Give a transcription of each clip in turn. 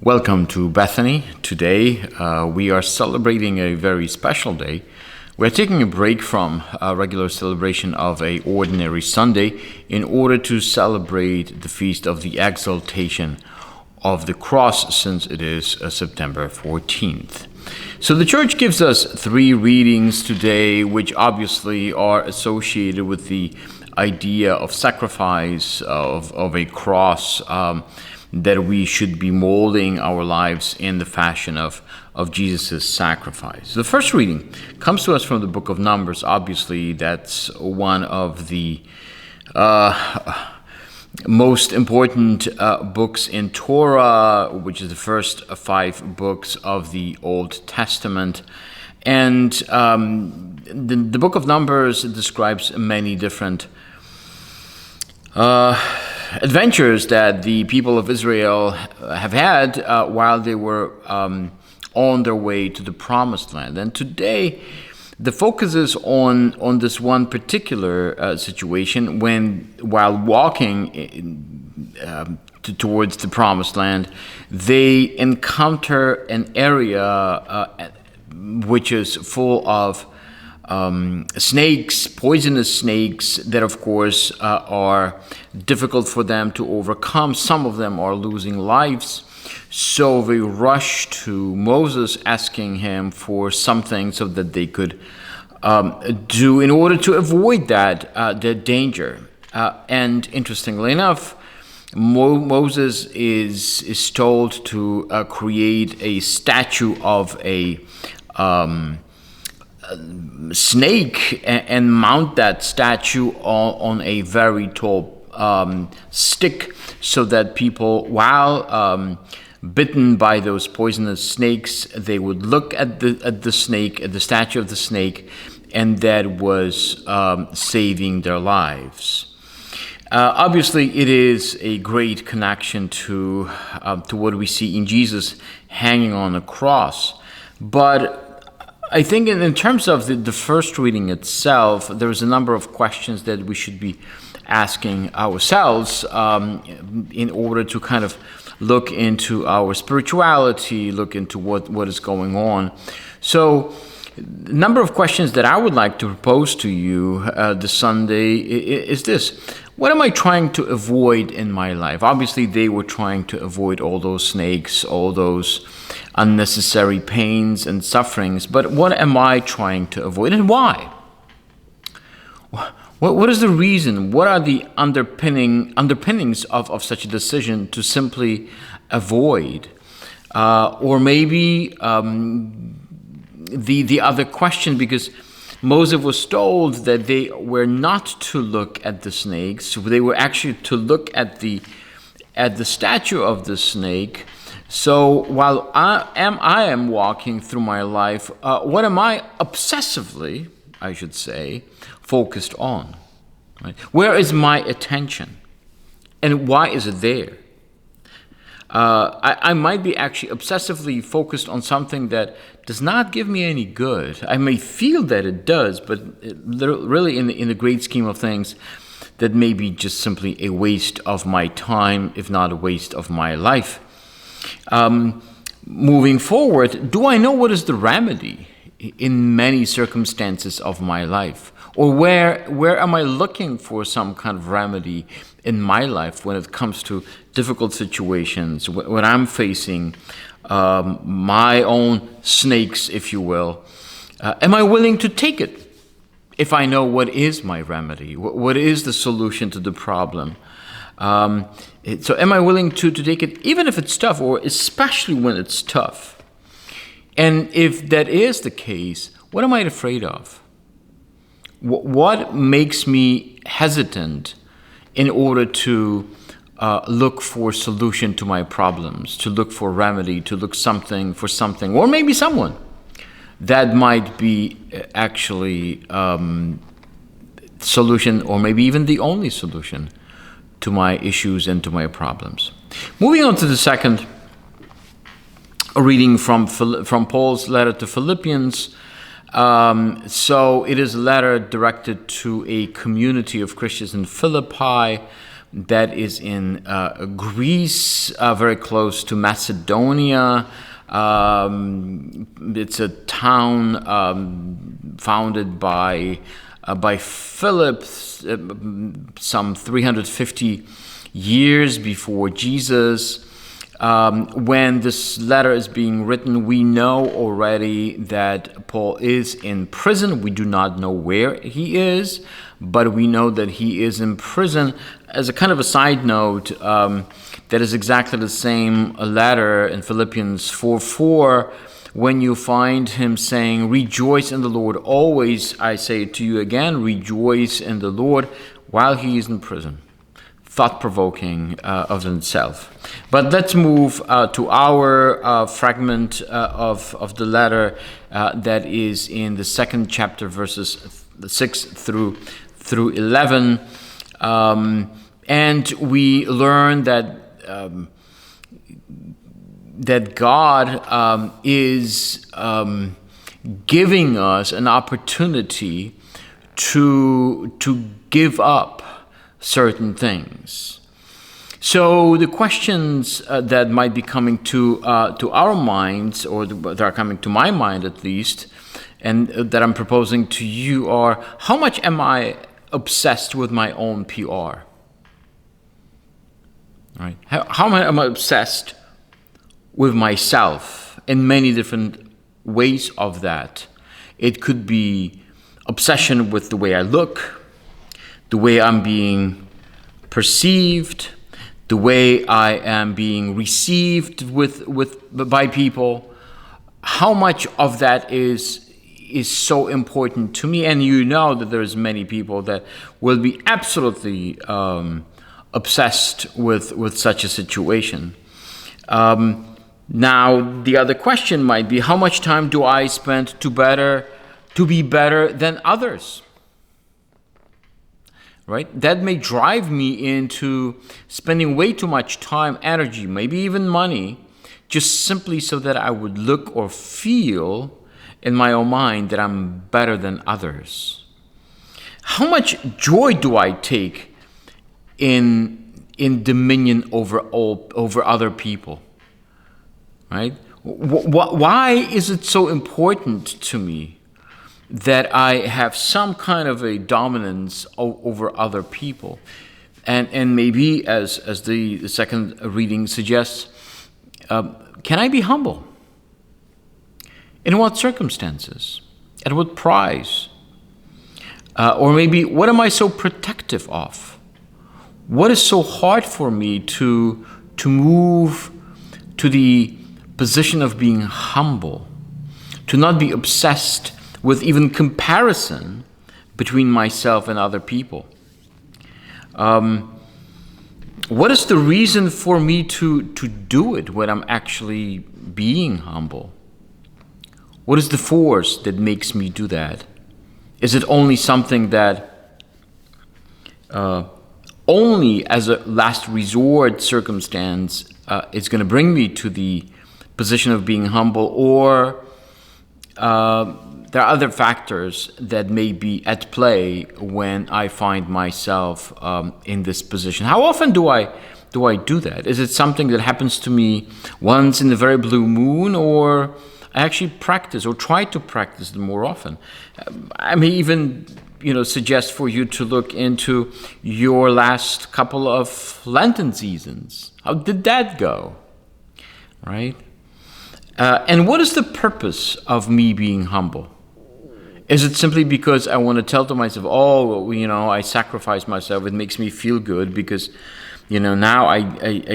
Welcome to Bethany. Today we are celebrating a very special day. We're taking a break from a regular celebration of a ordinary Sunday in order to celebrate the feast of the Exultation of the Cross, since it is September 14th. So the church gives us three readings today, which obviously are associated with the idea of sacrifice, of a cross, that we should be molding our lives in the fashion of Jesus' sacrifice. The first reading comes to us from the book of Numbers. Obviously, that's one of the most important books in Torah, which is the first five books of the Old Testament. And the book of Numbers describes many different adventures that the people of Israel have had while they were on their way to the Promised Land. And today, the focus is on this one particular situation while walking towards the Promised Land, they encounter an area which is full of snakes, poisonous snakes that, of course, are difficult for them to overcome. Some of them are losing lives. So they rush to Moses, asking him for something so that they could do in order to avoid that danger. And interestingly enough, Moses is told to create a statue of a snake and mount that statue on a very tall stick, so that people, while bitten by those poisonous snakes, they would look at the snake, at the statue of the snake, and that was saving their lives. Obviously, it is a great connection to what we see in Jesus hanging on a cross, but I think in terms of the first reading itself, there's a number of questions that we should be asking ourselves in order to kind of look into our spirituality, look into what is going on. So, the number of questions that I would like to propose to you this Sunday is this. What am I trying to avoid in my life? Obviously, they were trying to avoid all those snakes, all those unnecessary pains and sufferings. But what am I trying to avoid, and why? What is the reason? What are the underpinnings of such a decision to simply avoid? Or maybe the other question, because Moses was told that they were not to look at the snakes. They were actually to look at the statue of the snake. So while I am walking through my life, what am I obsessively, I should say, focused on? Right? Where is my attention? And why is it there? I might be actually obsessively focused on something that does not give me any good. I may feel that it does, but really in the great scheme of things, that may be just simply a waste of my time, if not a waste of my life. Moving forward, do I know what is the remedy in many circumstances of my life? Or where am I looking for some kind of remedy in my life when it comes to difficult situations, when I'm facing my own snakes, if you will? Am I willing to take it if I know what is my remedy? What is the solution to the problem? So am I willing to take it even if it's tough, or especially when it's tough? And if that is the case, what am I afraid of? What makes me hesitant in order to look for solution to my problems, to look for remedy, to look for something, or maybe someone that might be actually solution, or maybe even the only solution to my issues and to my problems. Moving on to the second reading from Paul's letter to Philippians. So it is a letter directed to a community of Christians in Philippi, that is in Greece, very close to Macedonia. It's a town founded by Philip some 350 years before Jesus. When this letter is being written, we know already that Paul is in prison. We do not know where he is, but we know that he is in prison. As a kind of a side note, that is exactly the same letter in Philippians 4:4, when you find him saying, "Rejoice in the Lord always. I say to you again, rejoice in the Lord," while he is in prison. Thought-provoking of itself. But let's move to our fragment of the letter that is in the second chapter, verses 6 through 11. And we learn that God is giving us an opportunity to give up certain things. So the questions that might be coming to our minds, or that are coming to my mind at least, and that I'm proposing to you are: how much am I obsessed with my own PR? Right? How am I obsessed with myself in many different ways of that? It could be obsession with the way I look, the way I'm being perceived, the way I am being received by people. How much of that is so important to me? And you know that there's many people that will be absolutely obsessed with such a situation. Now, the other question might be: how much time do I spend to be better than others? Right? That may drive me into spending way too much time, energy, maybe even money, just simply so that I would look or feel in my own mind that I'm better than others. How much joy do I take in dominion over other people? Right? Why is it so important to me that I have some kind of a dominance over other people? And maybe, as the second reading suggests, can I be humble? In what circumstances? At what price? Or maybe, what am I so protective of? What is so hard for me to move to the position of being humble, to not be obsessed with even comparison between myself and other people? What is the reason for me to do it when I'm actually being humble? What is the force that makes me do that? Is it only something that only as a last resort circumstance is going to bring me to the position of being humble, or there are other factors that may be at play when I find myself in this position? How often do I do that? Is it something that happens to me once in a very blue moon, or I actually practice or try to practice it more often? I may even suggest for you to look into your last couple of Lenten seasons. How did that go? Right? And what is the purpose of me being humble? Is it simply because I want to tell to myself, I sacrifice myself, it makes me feel good because, now I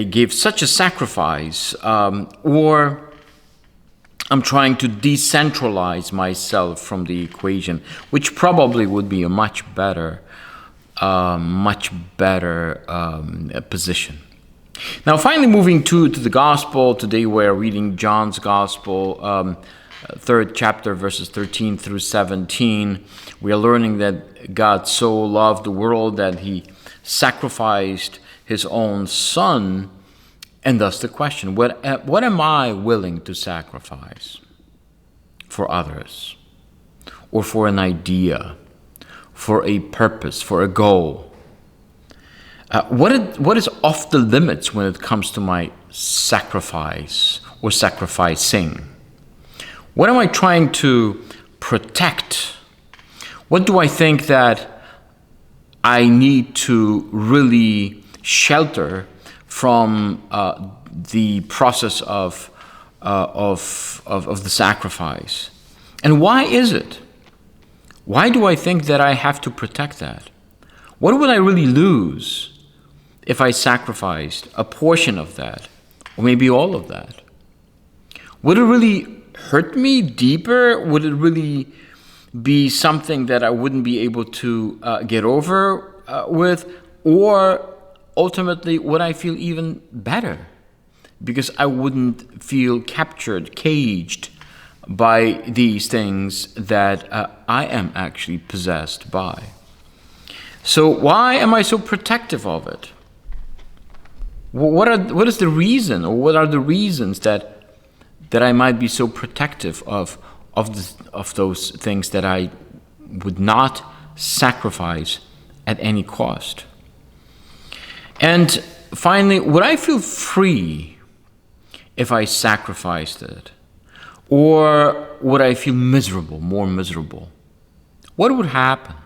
gave such a sacrifice, or I'm trying to decentralize myself from the equation, which probably would be a much better position. Now, finally, moving to the gospel. Today we're reading John's gospel, third chapter, verses 13 through 17. We are learning that God so loved the world that he sacrificed his own son. And thus the question: what am I willing to sacrifice for others, or for an idea, for a purpose, for a goal? What is off the limits when it comes to my sacrifice or sacrificing? What am I trying to protect? What do I think that I need to really shelter from the process of the sacrifice? And why is it? Why do I think that I have to protect that? What would I really lose if I sacrificed a portion of that, or maybe all of that? Would it really hurt me deeper? Would it really be something that I wouldn't be able to get over with? Or ultimately, would I feel even better because I wouldn't feel captured, caged by these things that I am actually possessed by? So why am I so protective of it? What is the reason, or what are the reasons that I might be so protective of those things that I would not sacrifice at any cost? And finally, would I feel free if I sacrificed it? Or would I feel miserable, more miserable? What would happen?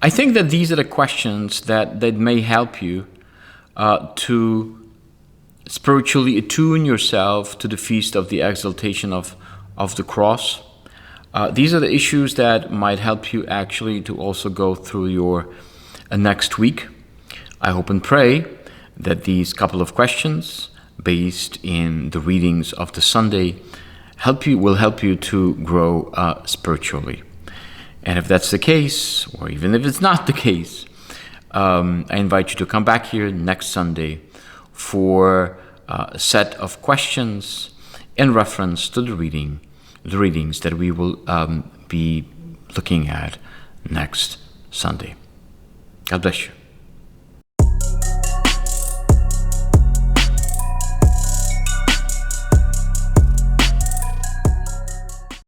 I think that these are the questions that may help you to spiritually attune yourself to the feast of the exaltation of the cross. These are the issues that might help you actually to also go through your next week. I hope and pray that these couple of questions, based in the readings of the Sunday, will help you to grow spiritually. And if that's the case, or even if it's not the case, I invite you to come back here next Sunday for a set of questions in reference to the readings that we will be looking at next Sunday. God bless you.